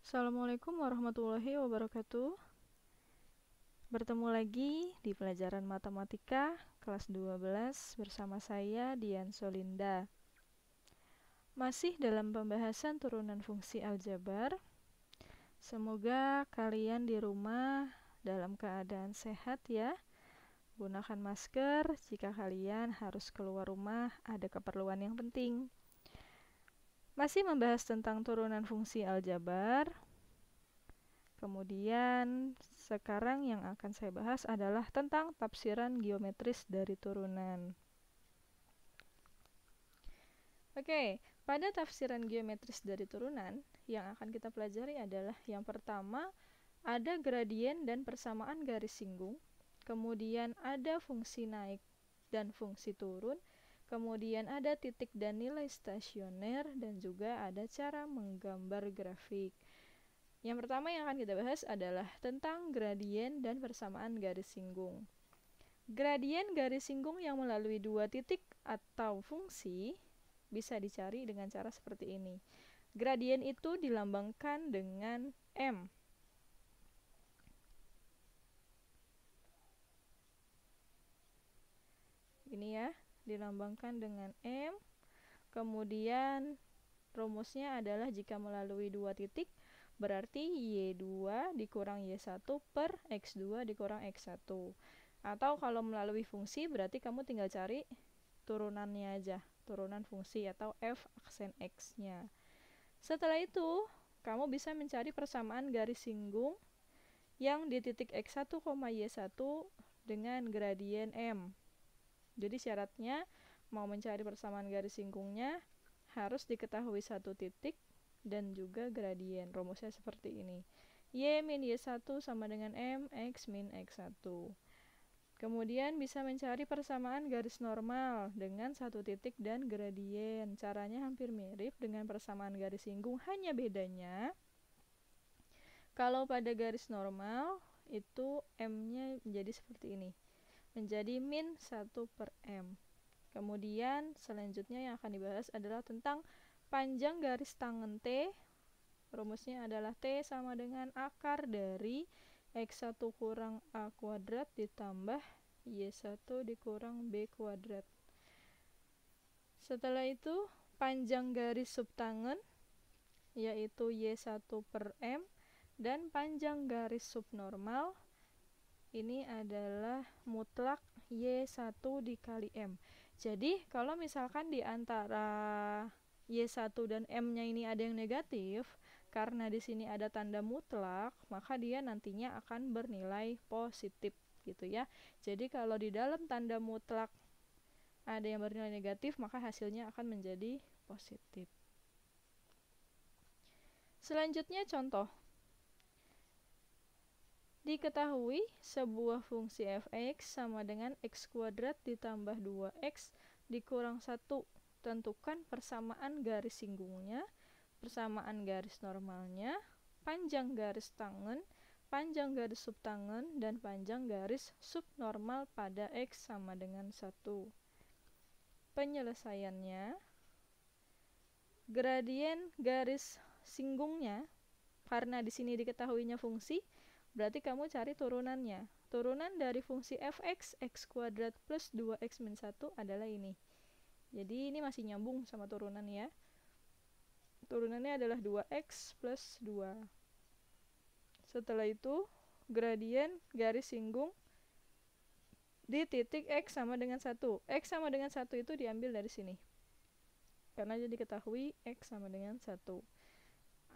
Assalamualaikum warahmatullahi wabarakatuh. Bertemu lagi di pelajaran matematika kelas 12 bersama saya Dian Solinda. Masih dalam pembahasan turunan fungsi aljabar. Semoga kalian di rumah dalam keadaan sehat ya. Gunakan masker jika kalian harus keluar rumah ada keperluan yang penting. Masih membahas tentang turunan fungsi aljabar. Kemudian sekarang yang akan saya bahas adalah tentang tafsiran geometris dari turunan. Oke, pada tafsiran geometris dari turunan yang akan kita pelajari adalah yang pertama ada gradien dan persamaan garis singgung, kemudian ada fungsi naik dan fungsi turun, kemudian ada titik dan nilai stasioner, dan juga ada cara menggambar grafik. Yang pertama yang akan kita bahas adalah tentang gradien dan persamaan garis singgung. Gradien garis singgung yang melalui dua titik atau fungsi bisa dicari dengan cara seperti ini. Gradien itu dilambangkan dengan M. Ini ya, dilambangkan dengan M. Kemudian rumusnya adalah jika melalui dua titik, berarti Y2 dikurang Y1 per X2 dikurang X1. Atau kalau melalui fungsi, berarti kamu tinggal cari turunannya aja, turunan fungsi atau F aksen X-nya. Setelah itu, kamu bisa mencari persamaan garis singgung yang di titik X1, Y1 dengan gradien M. Jadi syaratnya mau mencari persamaan garis singgungnya harus diketahui satu titik dan juga gradien. Rumusnya seperti ini. Y min Y1 sama dengan M, X min X1. Kemudian bisa mencari persamaan garis normal dengan satu titik dan gradien. Caranya hampir mirip dengan persamaan garis singgung, hanya bedanya kalau pada garis normal itu M-nya menjadi seperti ini. Menjadi min 1 per M. Kemudian selanjutnya yang akan dibahas adalah tentang panjang garis tangen T. Rumusnya adalah T sama dengan akar dari X1 kurang A kuadrat ditambah Y1 dikurang B kuadrat. Setelah itu panjang garis subtangen yaitu Y1 per M, dan panjang garis subnormal ini adalah mutlak Y1 dikali M. Jadi kalau misalkan di antara Y1 dan M-nya ini ada yang negatif, karena di sini ada tanda mutlak, maka dia nantinya akan bernilai positif gitu ya. Jadi kalau di dalam tanda mutlak ada yang bernilai negatif, maka hasilnya akan menjadi positif. Selanjutnya contoh. Diketahui sebuah fungsi f(x) sama dengan x kuadrat ditambah 2x dikurang 1. Tentukan persamaan garis singgungnya, persamaan garis normalnya, panjang garis tangen, panjang garis subtangen, dan panjang garis subnormal pada x sama dengan 1. Penyelesaiannya, gradien garis singgungnya, karena di sini diketahuinya fungsi, berarti kamu cari turunannya. Turunan dari fungsi f(x), x kuadrat plus 2x min 1 adalah ini. Jadi ini masih nyambung sama turunan ya. Turunannya adalah 2x plus 2. Setelah itu, gradien garis singgung di titik x sama dengan 1. X sama dengan 1 itu diambil dari sini. Karena jadi diketahui x sama dengan 1.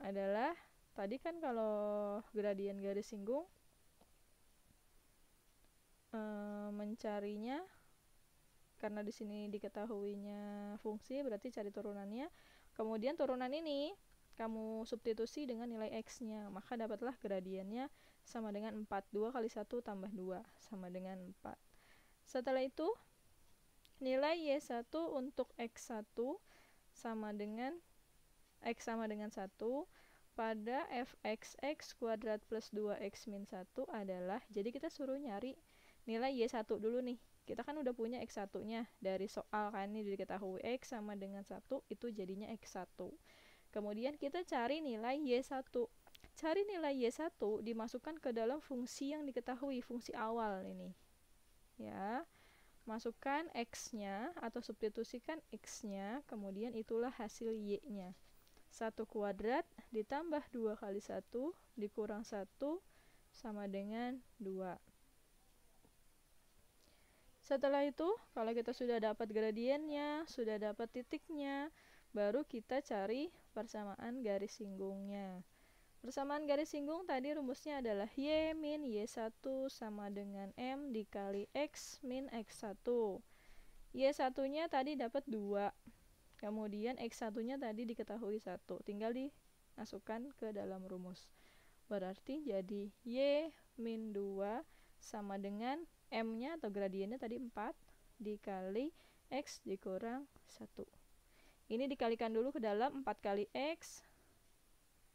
Adalah tadi kan kalau gradien garis singgung mencarinya, karena di sini diketahuinya fungsi, berarti cari turunannya. Kemudian turunan ini kamu substitusi dengan nilai x-nya, maka dapatlah gradiennya sama dengan 4. 2 kali 1 tambah 2 sama dengan 4. Setelah itu nilai Y1 untuk X1 sama dengan X sama dengan 1 pada fxx kuadrat plus 2x min 1 adalah, jadi kita suruh nyari nilai Y1 dulu nih. Kita kan udah punya X1-nya dari soal kan, ini diketahui X sama dengan 1 itu jadinya X1. Kemudian kita cari nilai Y1. cari nilai Y1 dimasukkan ke dalam fungsi yang diketahui, fungsi awal ini. Ya, masukkan X-nya atau substitusikan X-nya, kemudian itulah hasil Y-nya. 1 kuadrat ditambah 2 kali 1 dikurang 1 sama dengan 2. Setelah itu, kalau kita sudah dapat gradiennya, sudah dapat titiknya, baru kita cari persamaan garis singgungnya. Persamaan garis singgung tadi rumusnya adalah Y min Y1 sama dengan M dikali X min X1. Y1-nya tadi dapat 2. Kemudian X1-nya tadi diketahui 1. Tinggal dimasukkan ke dalam rumus. Berarti jadi Y min 2 sama dengan M-nya atau gradiennya tadi 4 dikali X dikurang 1. Ini dikalikan dulu ke dalam 4 kali X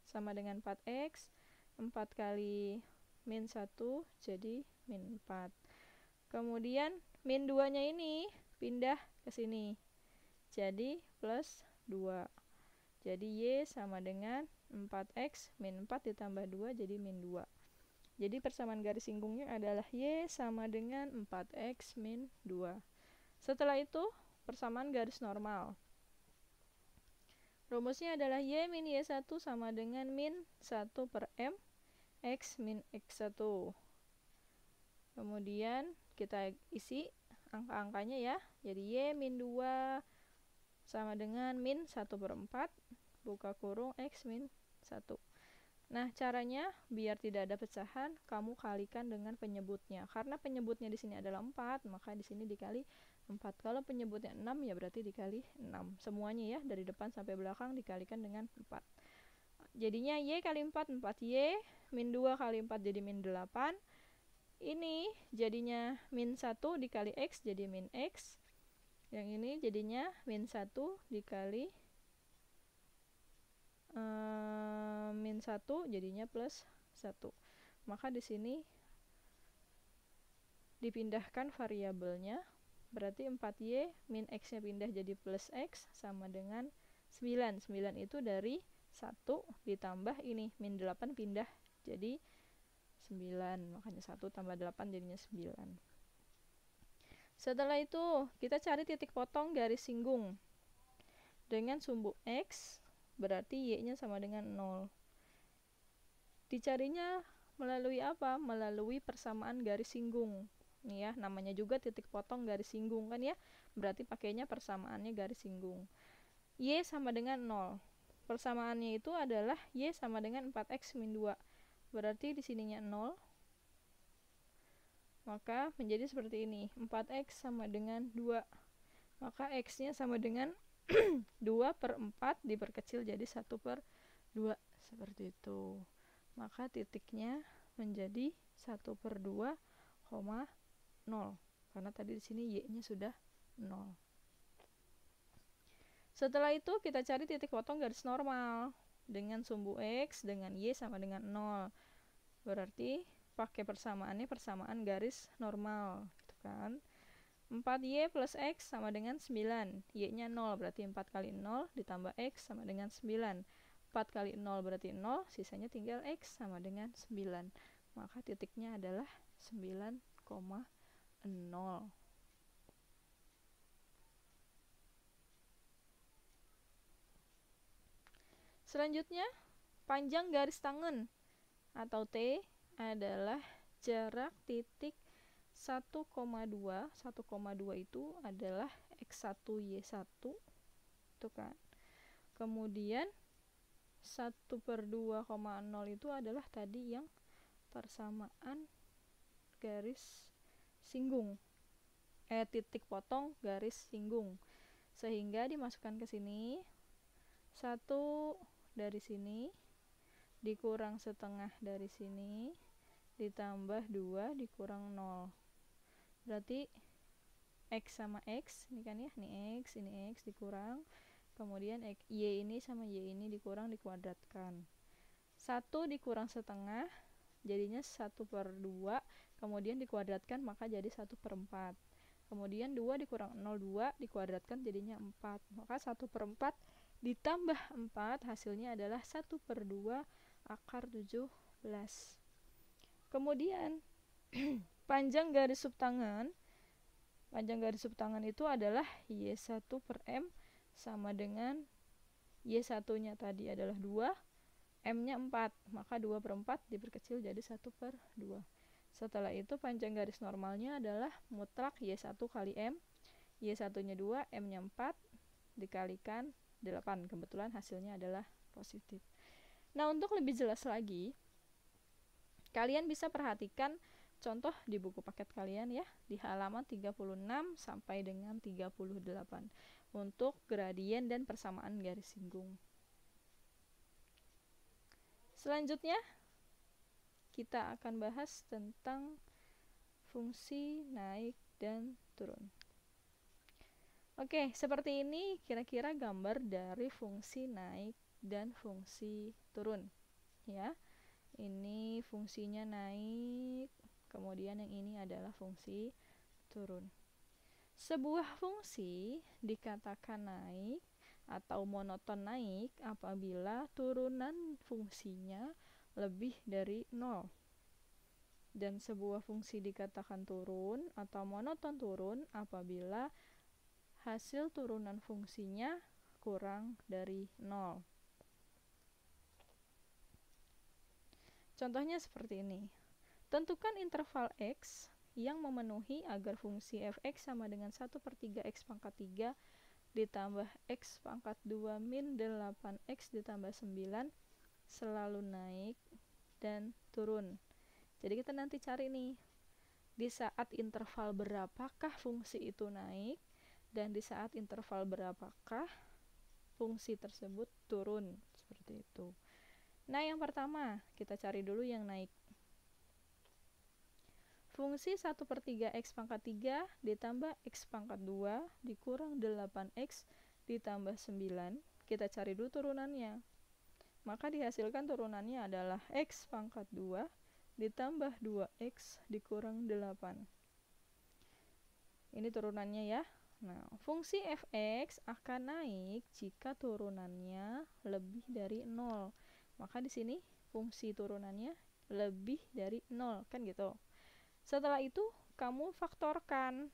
sama dengan 4X. 4 kali min 1 jadi min 4. Kemudian min 2-nya ini pindah ke sini. Jadi plus 2. Jadi Y sama dengan 4X min 4 ditambah 2 jadi min 2. Jadi persamaan garis singgungnya adalah Y sama dengan 4X min 2. Setelah itu, persamaan garis normal. Rumusnya adalah Y min Y1 sama dengan min 1 per M X min X1. Kemudian kita isi angka-angkanya ya. Jadi Y min 2 sama dengan min 1 per 4 buka kurung X min 1. Nah, caranya biar tidak ada pecahan, kamu kalikan dengan penyebutnya. Karena penyebutnya di sini adalah 4, maka di sini dikali 4. Kalau penyebutnya 6, ya berarti dikali 6. Semuanya ya, dari depan sampai belakang dikalikan dengan 4. Jadinya Y kali 4, 4Y. Min 2 kali 4 jadi min 8. Ini jadinya min 1 dikali X jadi min X. Yang ini jadinya min 1 dikali min 1 jadinya plus 1. Maka di sini dipindahkan variabelnya, berarti 4Y min X-nya pindah jadi plus X sama dengan 9. 9 itu dari 1 ditambah ini, min 8 pindah jadi 9. Makanya 1 tambah 8 jadinya 9. Setelah itu, kita cari titik potong garis singgung. Dengan sumbu X, berarti Y-nya sama dengan 0. Dicarinya melalui apa? Melalui persamaan garis singgung. Nih ya, namanya juga titik potong garis singgung kan ya. Berarti pakainya persamaannya garis singgung. Y sama dengan 0. Persamaannya itu adalah Y sama dengan 4X min 2. Berarti di sininya 0. Maka menjadi seperti ini. 4X sama dengan 2. Maka X-nya sama dengan 2 per 4 diperkecil jadi 1 per 2. Seperti itu. Maka titiknya menjadi 1 per 2, 0. Karena tadi di sini Y-nya sudah 0. Setelah itu kita cari titik potong garis normal. Dengan sumbu X dengan Y sama dengan 0. Berarti pakai persamaannya persamaan garis normal. Gitu kan. 4Y plus X sama dengan 9. Y-nya 0, berarti 4 kali 0 ditambah X sama dengan 9. 4 kali 0 berarti 0, sisanya tinggal X sama dengan 9. Maka titiknya adalah 9,0. Selanjutnya, panjang garis tangen atau T adalah jarak titik 1,2. 1,2 itu adalah X1 Y1 itu kan. Kemudian 1 per 2,0 itu adalah tadi yang persamaan garis singgung. Titik potong garis singgung. Sehingga dimasukkan ke sini 1 dari sini dikurang setengah dari sini ditambah 2 dikurang 0. Berarti X sama X, ini kan ya, ini X dikurang, kemudian Y ini sama Y ini dikurang dikuadratkan. 1 dikurang setengah, jadinya 1 per 2, kemudian dikuadratkan maka jadi 1 per 4. Kemudian 2 dikurang 0, 2 dikuadratkan jadinya 4. Maka 1 per 4 ditambah 4 hasilnya adalah 1 per 2 akar 17. Kemudian panjang garis subtangan itu adalah Y1 per M sama dengan Y1 nya tadi adalah 2, M nya 4, maka 2 per 4 diperkecil jadi 1 per 2. Setelah itu panjang garis normalnya adalah mutlak Y1 kali M, Y1 nya 2, M nya 4 dikalikan 8, kebetulan hasilnya adalah positif. Nah, untuk lebih jelas lagi, kalian bisa perhatikan contoh di buku paket kalian ya, di halaman 36 sampai dengan 38 untuk gradien dan persamaan garis singgung. Selanjutnya kita akan bahas tentang fungsi naik dan turun. Oke, seperti ini kira-kira gambar dari fungsi naik dan fungsi turun ya. Ini fungsinya naik, kemudian yang ini adalah fungsi turun. Sebuah fungsi dikatakan naik atau monoton naik apabila turunan fungsinya lebih dari 0. Dan sebuah fungsi dikatakan turun atau monoton turun apabila hasil turunan fungsinya kurang dari 0. Contohnya seperti ini. Tentukan interval X yang memenuhi agar fungsi fx sama dengan 1/3 X pangkat 3 ditambah X pangkat 2 min 8X ditambah 9 selalu naik dan turun. Jadi kita nanti cari nih, di saat interval berapakah fungsi itu naik dan di saat interval berapakah fungsi tersebut turun, seperti itu. Nah, yang pertama kita cari dulu yang naik. Fungsi 1/3 X pangkat 3 ditambah X pangkat 2 dikurang 8X ditambah 9. Kita cari dulu turunannya. Maka dihasilkan turunannya adalah X pangkat 2 ditambah 2X dikurang 8. Ini turunannya ya. Nah, fungsi fx akan naik jika turunannya lebih dari 0. Maka di sini fungsi turunannya lebih dari 0, kan gitu. Setelah itu kamu faktorkan.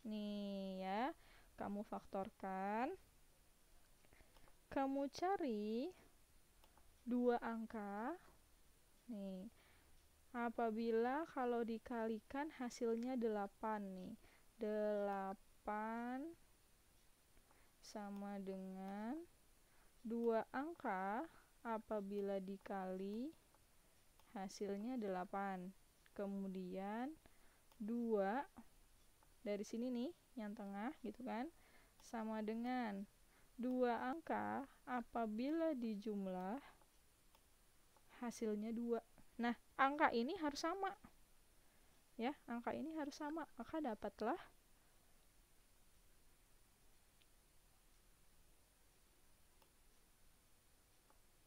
Nih ya, kamu faktorkan. Kamu cari dua angka. Nih. Apabila kalau dikalikan hasilnya 8 nih. 8 sama dengan 2 angka apabila dikali hasilnya 8. Kemudian 2 dari sini nih yang tengah gitu kan, sama dengan 2 angka apabila dijumlah hasilnya 2. Nah, angka ini harus sama ya, angka ini harus sama, maka dapatlah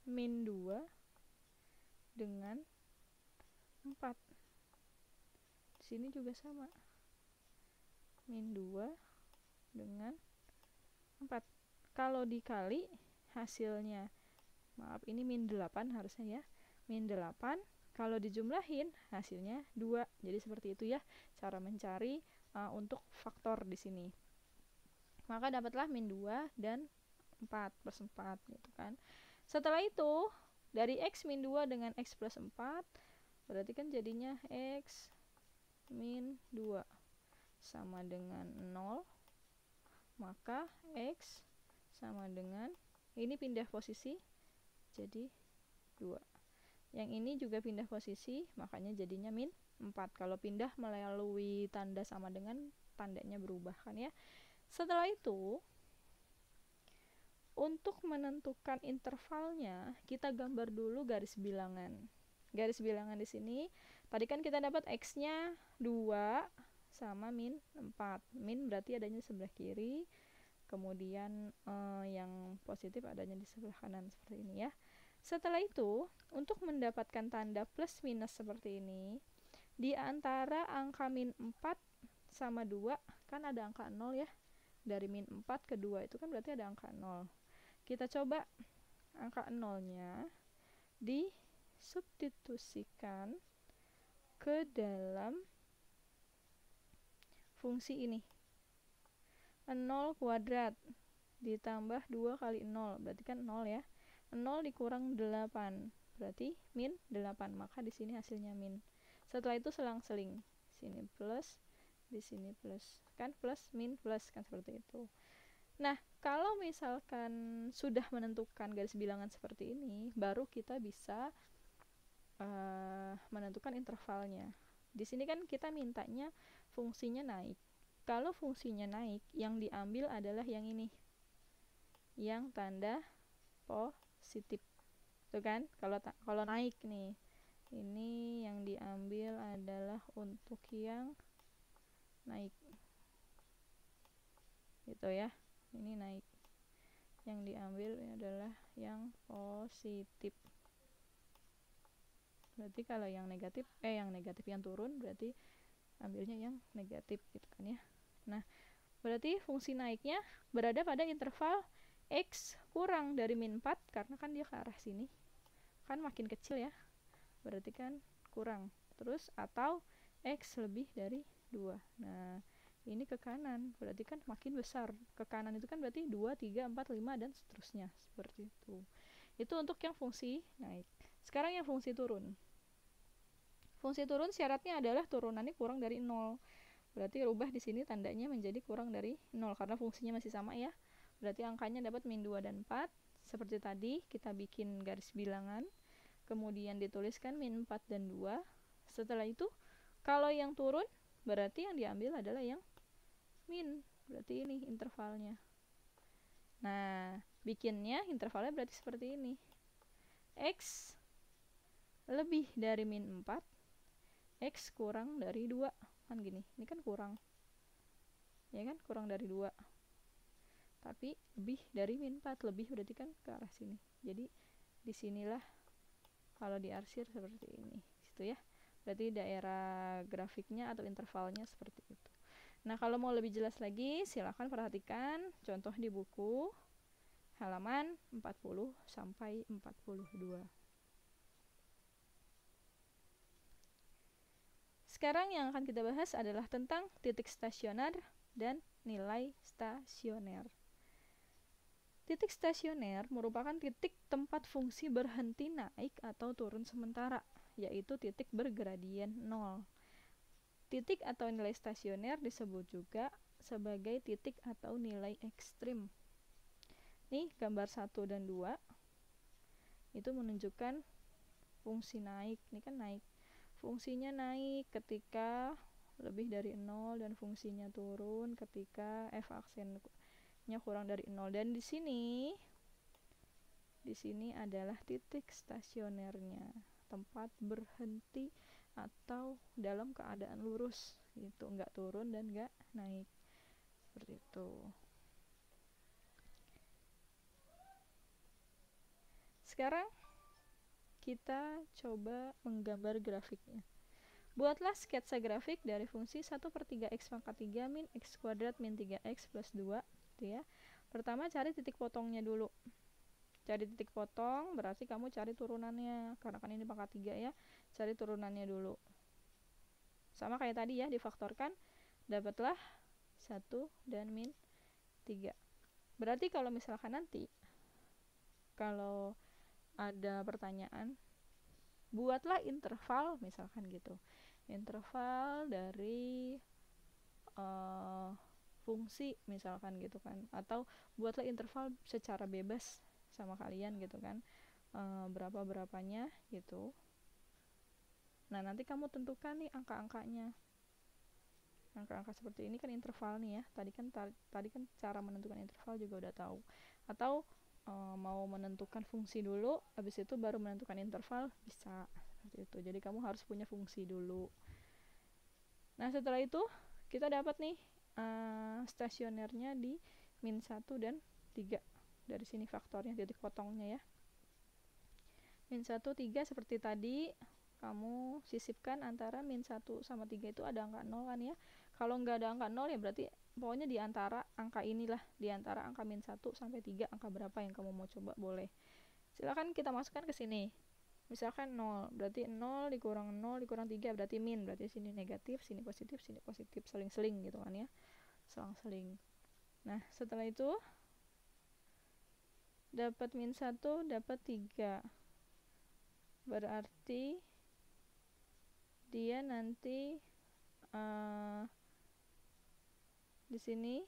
min 2 dengan 4. Di sini juga sama, min 2 dengan 4. Kalau dikali hasilnya, maaf ini min 8 harusnya ya, min 8. Kalau dijumlahin hasilnya 2. Jadi seperti itu ya cara mencari untuk faktor di sini. Maka dapatlah min 2 dan 4 plus 4 gitu kan. Setelah itu dari X min 2 dengan X plus 4 berarti kan jadinya X min 2 sama dengan 0. Maka X sama dengan, ini pindah posisi jadi 2. Yang ini juga pindah posisi, makanya jadinya min 4. Kalau pindah melalui tanda sama dengan, tandanya berubah kan ya. Setelah itu, untuk menentukan intervalnya, kita gambar dulu garis bilangan. Garis bilangan di sini, tadi kan kita dapat X-nya 2 sama min 4. Min berarti adanya sebelah kiri, kemudian yang positif adanya di sebelah kanan, seperti ini ya. Setelah itu, untuk mendapatkan tanda plus minus seperti ini, di antara angka min 4 sama 2, kan ada angka 0 ya. Dari min 4 ke 2 itu kan berarti ada angka 0. Kita coba angka 0-nya substitusikan ke dalam fungsi ini. 0 kuadrat ditambah 2 kali 0, berarti kan 0 ya. 0 dikurang 8, berarti min 8, maka di sini hasilnya min. Setelah itu selang-seling, sini plus, di sini plus, kan plus min plus, kan seperti itu. Nah, kalau misalkan sudah menentukan garis bilangan seperti ini, baru kita bisa menentukan intervalnya. Di sini kan kita mintanya fungsinya naik. Kalau fungsinya naik, yang diambil adalah yang ini, yang tanda positif, tuh kan? Kalau naik nih, ini yang diambil adalah untuk yang naik, gitu ya. Ini naik, yang diambil adalah yang positif. Berarti kalau yang negatif yang turun, berarti ambilnya yang negatif, gitu kan ya. Nah, berarti fungsi naiknya berada pada interval x kurang dari min 4, karena kan dia ke arah sini, kan makin kecil ya, berarti kan kurang. Terus atau x lebih dari 2. Nah, ini ke kanan, berarti kan makin besar. Ke kanan itu kan berarti 2, 3, 4, 5, dan seterusnya, seperti itu. Itu untuk yang fungsi naik. Sekarang yang fungsi turun. Fungsi turun syaratnya adalah turunannya kurang dari 0. Berarti rubah di sini tandanya menjadi kurang dari 0 karena fungsinya masih sama ya. Berarti angkanya dapat min 2 dan 4. Seperti tadi kita bikin garis bilangan, kemudian dituliskan min 4 dan 2. Setelah itu kalau yang turun berarti yang diambil adalah yang min. Berarti ini intervalnya. Nah, bikinnya intervalnya berarti seperti ini. X lebih dari min 4, X kurang dari 2, kan gini, ini kan kurang, ya kan, kurang dari 2, tapi lebih dari min 4, lebih berarti kan ke arah sini, jadi disinilah kalau diarsir seperti ini, situ ya, berarti daerah grafiknya atau intervalnya seperti itu. Nah, kalau mau lebih jelas lagi, silakan perhatikan contoh di buku halaman 40 sampai 42. Sekarang yang akan kita bahas adalah tentang titik stasioner dan nilai stasioner. Titik stasioner merupakan titik tempat fungsi berhenti naik atau turun sementara, yaitu titik bergradien 0. Titik atau nilai stasioner disebut juga sebagai titik atau nilai ekstrim. Nih, gambar 1 dan 2 itu menunjukkan fungsi naik. Ini kan naik. Fungsinya naik ketika lebih dari 0 dan fungsinya turun ketika f aksennya kurang dari 0. Dan di sini adalah titik stasionernya, tempat berhenti atau dalam keadaan lurus gitu, nggak turun dan nggak naik, seperti itu. Sekarang kita coba menggambar grafiknya. Buatlah sketsa grafik dari fungsi 1/3x pangkat 3 min x kuadrat min 3x plus 2, gitu ya. Pertama cari titik potongnya dulu. Cari titik potong berarti kamu cari turunannya, karena kan ini pangkat 3 ya. Cari turunannya dulu. Sama kayak tadi ya, difaktorkan, dapatlah 1 dan min 3. Berarti kalau misalkan nanti kalau ada pertanyaan, buatlah interval misalkan gitu, interval dari fungsi misalkan gitu kan, atau buatlah interval secara bebas sama kalian gitu kan, berapa-berapanya gitu. Nah, nanti kamu tentukan nih angka-angkanya. Angka-angka seperti ini kan interval nih ya, tadi kan cara menentukan interval juga udah tahu. Atau mau menentukan fungsi dulu, habis itu baru menentukan interval, bisa seperti itu. Jadi kamu harus punya fungsi dulu. Nah, setelah itu kita dapat nih stasionernya di min 1 dan 3. Dari sini faktornya, titik potongnya ya. Min 1, 3 seperti tadi, kamu sisipkan antara min 1 sama 3 itu ada angka 0 kan ya. Kalau nggak ada angka 0 ya berarti pokoknya di antara angka inilah, di antara angka min 1 sampai 3, angka berapa yang kamu mau coba boleh. Silakan kita masukkan ke sini. Misalkan 0, berarti 0 dikurang 3 berarti min, berarti sini negatif, sini positif, seling-seling gitu kan ya, selang-seling. Nah setelah itu dapat min 1 dapat 3, berarti dia nanti di sini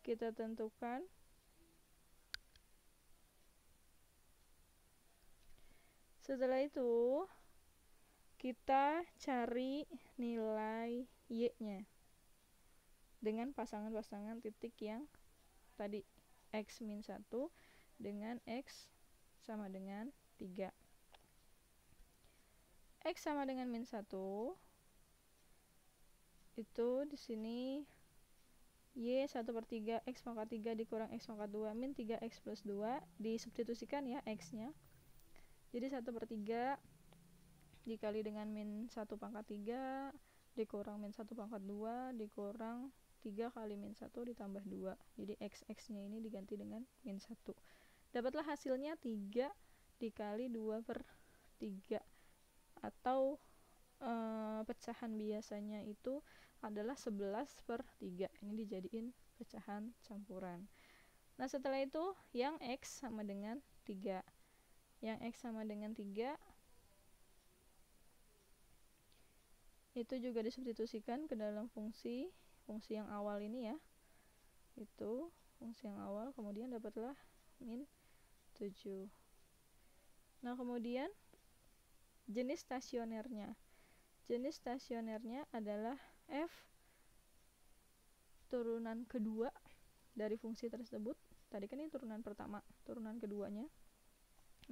kita tentukan setelah itu kita cari nilai y-nya dengan pasangan-pasangan titik yang tadi, x min 1 dengan x sama dengan 3. X sama dengan min 1 itu di sini y 1/3 x pangkat 3 dikurang x pangkat 2 min 3x plus 2, disubstitusikan ya x-nya. Jadi 1/3 dikali dengan min 1 pangkat 3 dikurang min 1 pangkat 2 dikurang 3 kali min 1 ditambah 2. Jadi x-nya ini diganti dengan min 1. Dapatlah hasilnya 3 dikali 2/3, atau pecahan biasanya itu adalah 11/3. Ini dijadiin pecahan campuran. Nah setelah itu yang x sama dengan 3. Yang x sama dengan 3 itu juga disubstitusikan ke dalam fungsi yang awal ini ya, itu fungsi yang awal, kemudian dapatlah min 7. Nah kemudian jenis stasionernya adalah f turunan kedua dari fungsi tersebut. Tadi kan ini turunan pertama, turunan keduanya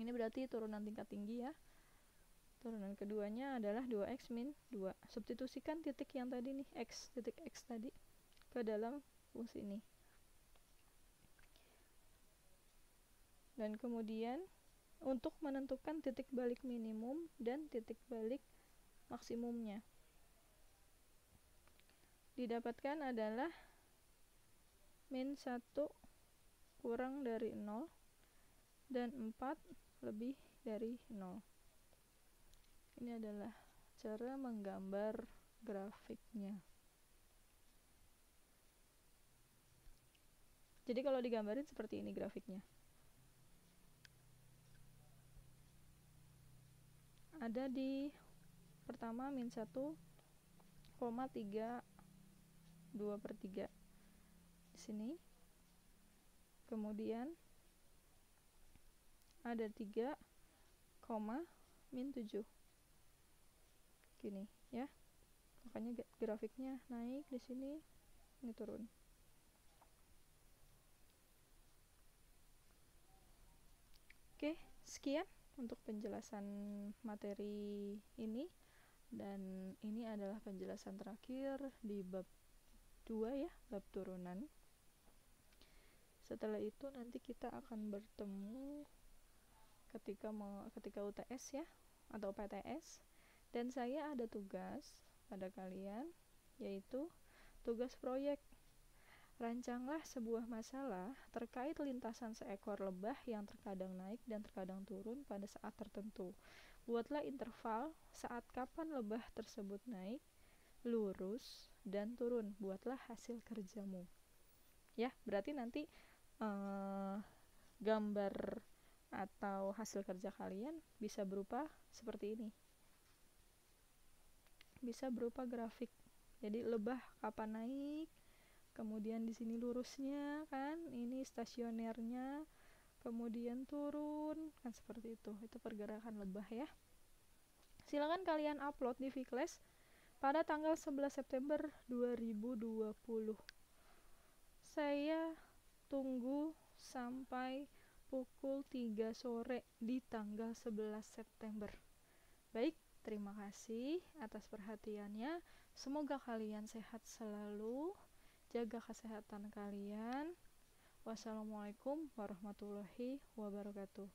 ini berarti turunan tingkat tinggi ya. Turunan keduanya adalah 2x min 2. Substitusikan titik yang tadi nih, titik x tadi ke dalam fungsi ini. Dan kemudian untuk menentukan titik balik minimum dan titik balik maksimumnya, didapatkan adalah min 1 kurang dari 0 dan 4 lebih dari 0. Ini adalah cara menggambar grafiknya. Jadi kalau digambarin seperti ini grafiknya. Ada di pertama min 1,32/3 di sini. Kemudian ada 3, min 7. Gini ya. Makanya grafiknya naik di sini, ini turun. Oke, sekian untuk penjelasan materi ini, dan ini adalah penjelasan terakhir di bab 2 ya, bab turunan. Setelah itu nanti kita akan bertemu ketika UTS ya, atau PTS, dan saya ada tugas pada kalian, yaitu tugas proyek. Rancanglah sebuah masalah terkait lintasan seekor lebah yang terkadang naik dan terkadang turun pada saat tertentu. Buatlah interval saat kapan lebah tersebut naik, lurus, dan turun. Buatlah hasil kerjamu. Ya, berarti nanti gambar atau hasil kerja kalian bisa berupa seperti ini. Bisa berupa grafik. Jadi lebah kapan naik, kemudian di sini lurusnya kan, ini stasionernya, kemudian turun, kan seperti itu. Itu pergerakan lebah ya. Silakan kalian upload di Vclass pada tanggal 11 September 2020. Saya tunggu sampai pukul 3 sore di tanggal 11 September. Baik, terima kasih atas perhatiannya. Semoga kalian sehat selalu. Jaga kesehatan kalian. Wassalamualaikum warahmatullahi wabarakatuh.